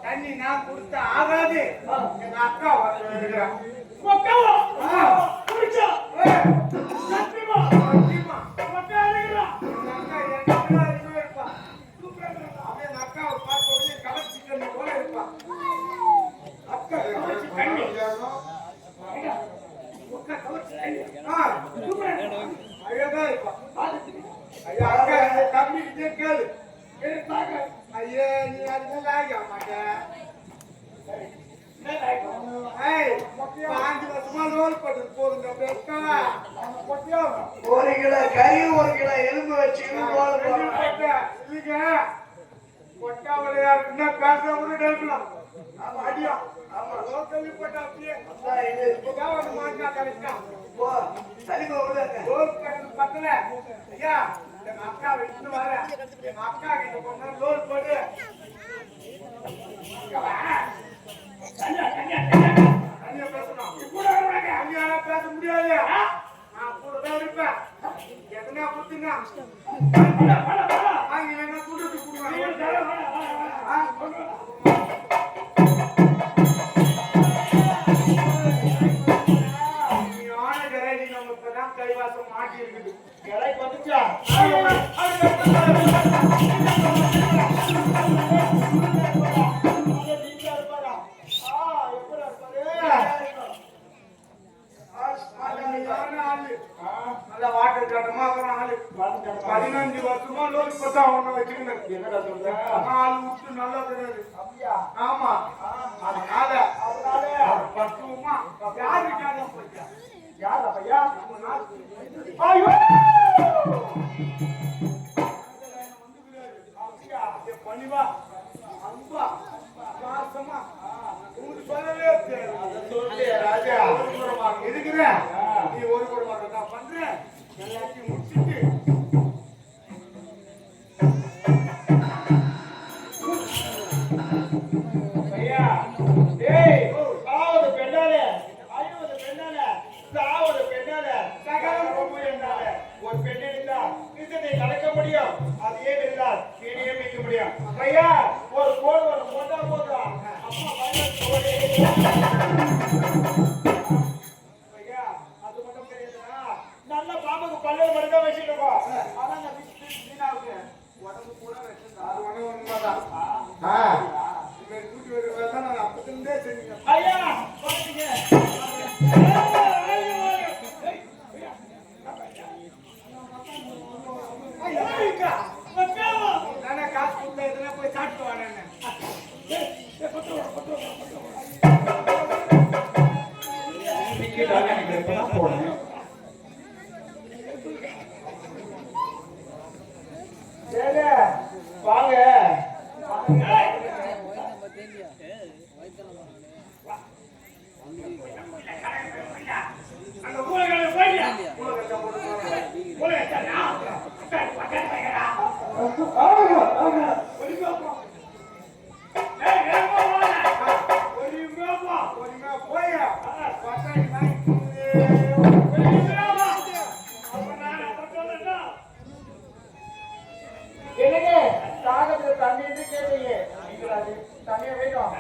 தண்ணி நான் கொடுத்த ஆகாது. எங்க அக்கா அழகா இருப்பா. ஐயா அக்கா தம்பி கேளு. ஐயா நீ அதுக்கு லாக மாட்ட. 5 வருஷமா லோல் பட்டு போதுங்க பேசா. ஒரு கிலோ கறி 1 கிலோ எலும்பு வச்சு லோல் போடுங்க. இல்லைங்க கொட்டாவளையா என்ன பேசுறவங்க கேட்கலாம். ஆமா அடியா. ஆமா லோக்கல் போட்டா அப்படியே இது புகாவது மாட்டா கரெக்டா. ஓ சலிமா உள்ளங்க. லோல் கட்டு பத்தல. ஐயா எங்க அக்கா விட்டு வர. எங்க அக்கா கிட்ட போனா லோல் போடு. அண்ணா பேசணும். கூட வரங்க. அண்ணா பேச முடியாது. நான் கூட தான் இருப்பேன். எதனா குத்துங்க. ஆ நீங்க என்ன கூட்டிட்டு போடுங்க. கைவாசம் மாட்டி இருக்குது. கிளை வந்துச்சா நல்ல வாட்டர் காட்டமா 15 வருஷமா லோன் போட்டா ஒண்ணு வச்சுக்கணும். என்னடா சொல்ற? ஆள் விட்டு நல்லா தெரியாது. அப்படியா? ஆமா. அதனால பத்துமா யாருக்காக போச்சா? யார் அப்பையா? ஐயோ பண்ணிவா அன்பா மாசமா உங்களுக்கு சொல்லவே சொல்லு ராஜா இருக்கிற நீ ஒரு குடும்பத்தை நான் பண்றேன். எல்லாத்தையும் முடிச்சுட்டு ஐயா டேய் ஆவது பெண்ணாலே ஐவது பெண்ணாலே சாவது பெண்ணாலே சகலம் ரொம்ப என்றால ஒரு பெண் இருந்தா இதனை கலக்க முடியும். அது ஏன் இருந்தால் வீடியே வைக்க முடியும். ஐயா ஒரு கோல் ஒரு போட்டா போதா அம்மா பயந்து போடே. ஐயா அது மட்டும் தெரியாதா? நல்ல பாம்புக்கு பல்ல மருந்தா வச்சிருக்கோ. ஆனா நான் வீணாவுக்கு உடம்பு கூட வச்சிருந்தா அது உண்மைதான். இந்த கூட்டி வருவதா நான் அப்பத்திலே செஞ்சேன். ஐயா பாத்தீங்க நானே காசு கொடுத்த எதுனா போய் சாப்பிட்டு வரேன். வாங்க தண்ணி கேட்டீங்க தண்ணியை வேணும்.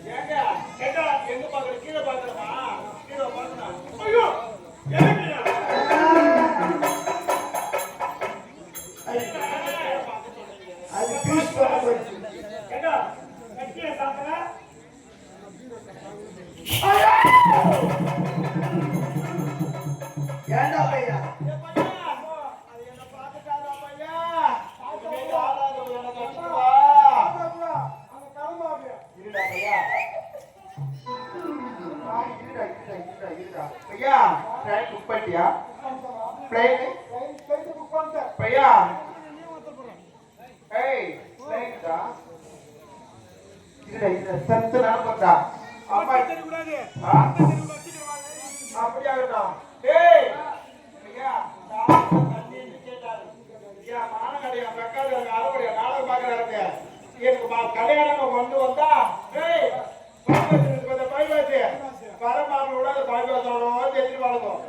ஏங்க கேட்டா எங்க பாக்குற கீழே பாக்குறமா கீழே பாக்குறா ஐயோ ஏங்க அது பீஸ் பண்ண போச்சு கேட்டா கட்டிய சாப்பிட ஏண்டா பையா அது என்ன பாத்துட்டாரா பையா அது ஆளாத என்ன கட்டுவா அந்த கருமாவியா இருடா பையா இருடா பையா ட்ரெயின் புக் பண்ணியா ட்ரெயின் புக் பண்ணிட்டேன் பையா ஏய் ட்ரெயின் டா இருடா சத்து நாப்படா அம்மா தெரிய கூடாது அப்படியே ஆகட்டும் ஏய் ஐயா தண்ணி கேட்டாரு ஐயா மானகடையா பக்கால அறவடைய நாடகம் பார்க்கறாருங்க எனக்கு கல்யாணம் கொண்டு வந்தா ஏய் பைபாசி பரமாவோட பைபாசோட தெரிஞ்சு வாழும்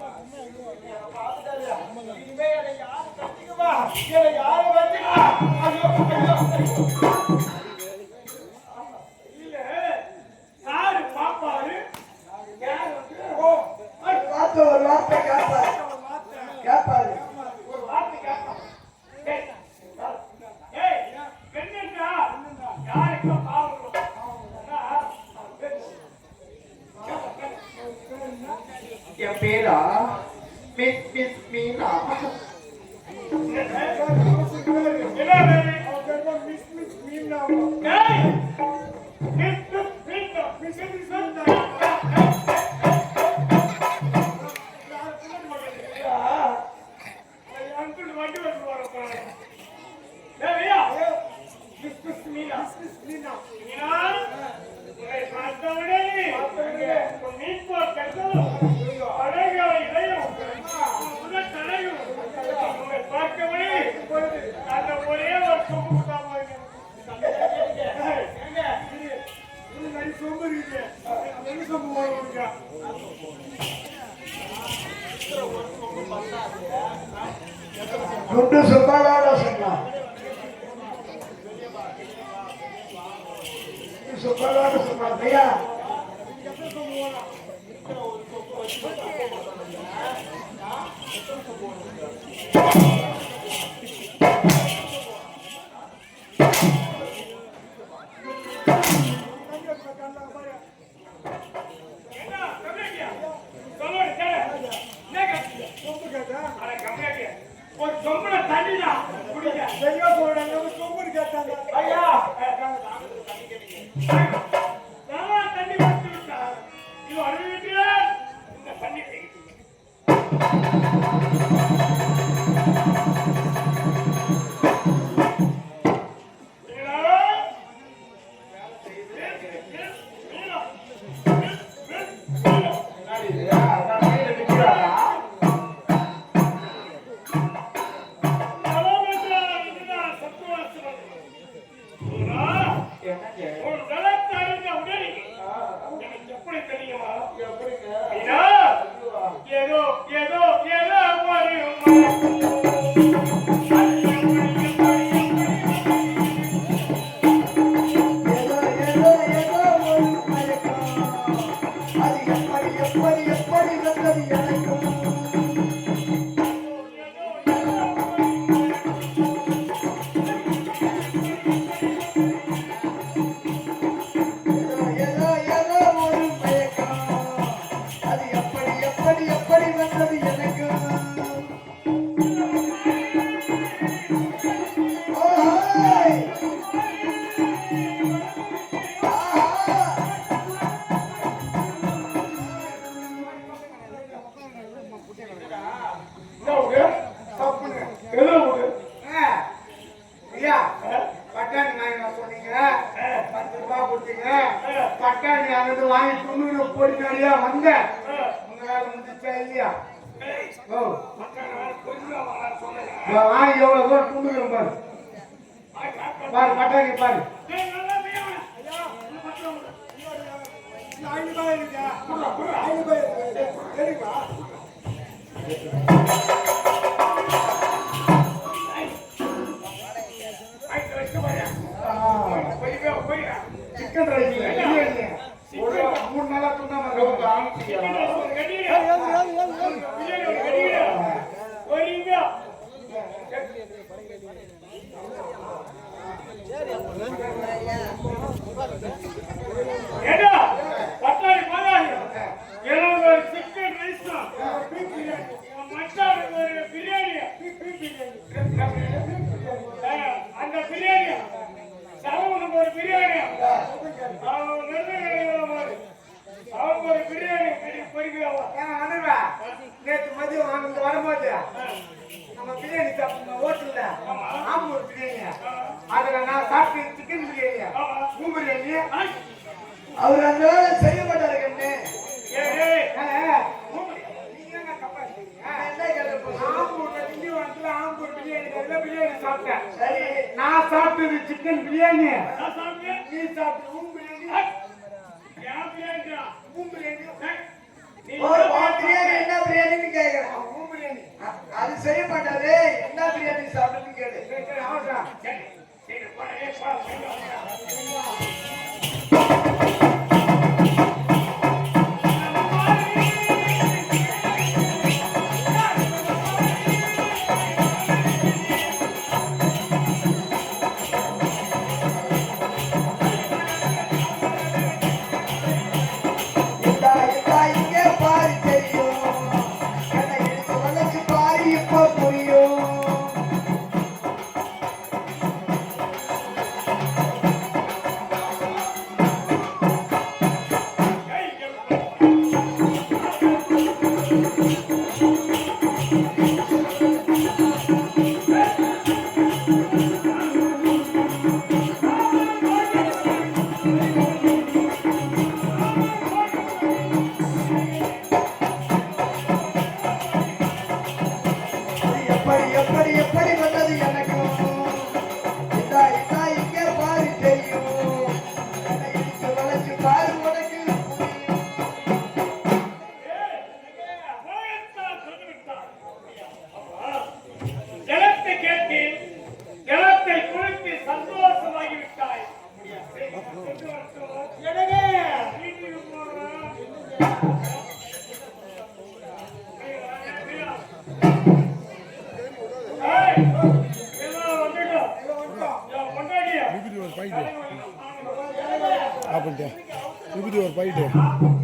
இனிமே என்னை யாரு கட்டிக்குவா என்னை யாரு வச்சுக்கா ஐயோ இல்ல யாரு பாப்பாரு ஒரு வார்த்தை கேட்பாரு ஒரு வார்த்தை கேட்பாரு பெண்ணா யாருக்கும் பாவம் என் பேரா மிஸ் மீனா குண்டு சுப்பாலாட சொன்னா சுப்பாலாட சொன்னா பையா ஒரு சொம்புல தண்ணியா குடிக்க சரியா சொல்றாங்க ஒரு சொம்புன்னு கேட்டாங்க ஐயா நான் தண்ணி வச்சு விட்டா இது அழுவிட்டு இந்த தண்ணி ஏதோ ஏதோ ஏதோ பட்டாணி அங்கிட்டு வாங்கி துண்ணூறு போடிக்காடியா வந்த உங்களால முடிச்சா இல்லையா வாங்கி எவ்வளவு தூரம் துண்ணுகிறோம் பாரு பாரு பட்டாணி பாரு போய் சிக்கன் ரைஸ் பிரியாணி ஒரு 3 நாளா துண்ணாம அந்த பிரியாணி சரவணன் ஒரு பிரியாணி ஒரு பிரியாணி நேற்று மதியம் அங்க வரும்போது நம்ம பிரியாணி சாப்பிட்டோம் ஹோட்டல்ல ஆம்பூர் பிரியாணி அதுல நான் சாப்பிட்டு சிக்கன் பிரியாணி பூ பிரியாணி அவர் அந்த வேலை செய்ய மாட்டாரு கண்ணு ஆம்பூர் பிரியாணி பிரியாணி சாப்பிட்டேன் சரி நான் சாப்பிட்டது சிக்கன் பிரியாணி நீ சாப்பிட்டு பூ பிரியாணி என்ன பிரியாணின்னு கேக்குறேன் அது செய்ய மாட்டாரு என்ன பிரியாணி சாப்பிட்டுன்னு கேடு எப்படி வந்தது எனக்கு இங்கே பாரு தெரியும் வளர்ச்சி பாரு உனக்கு ஜலத்தை கேட்டு ஜலத்தை குளித்து சந்தோஷமாகிவிட்டாய் எனவே ஒரு பாயிண்ட்